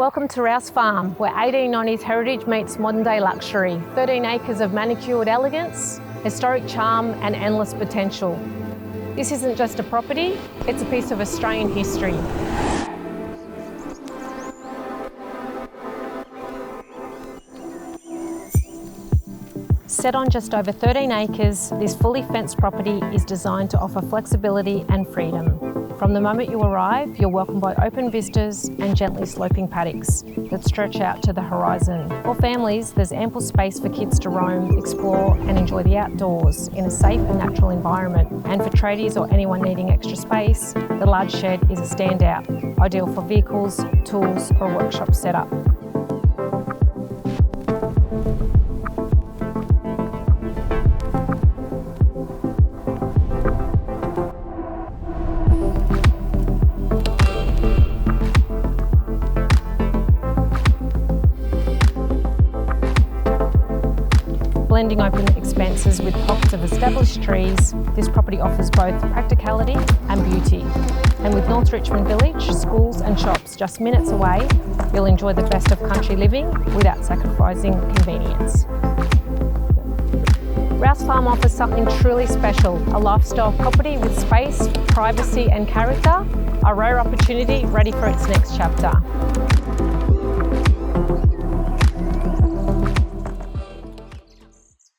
Welcome to Rouse Farm, where 1890s heritage meets modern day luxury. 13 acres of manicured elegance, historic charm and endless potential. This isn't just a property, it's a piece of Australian history. Set on just over 13 acres, this fully fenced property is designed to offer flexibility and freedom. From the moment you arrive, you're welcomed by open vistas and gently sloping paddocks that stretch out to the horizon. For families, there's ample space for kids to roam, explore and enjoy the outdoors in a safe and natural environment. And for tradies or anyone needing extra space, the large shed is a standout, ideal for vehicles, tools or a workshop setup. Blending open expanses with pockets of established trees, this property offers both practicality and beauty. And with North Richmond Village, schools and shops just minutes away, you'll enjoy the best of country living without sacrificing convenience. Rouse Farm offers something truly special, a lifestyle property with space, privacy and character, a rare opportunity ready for its next chapter.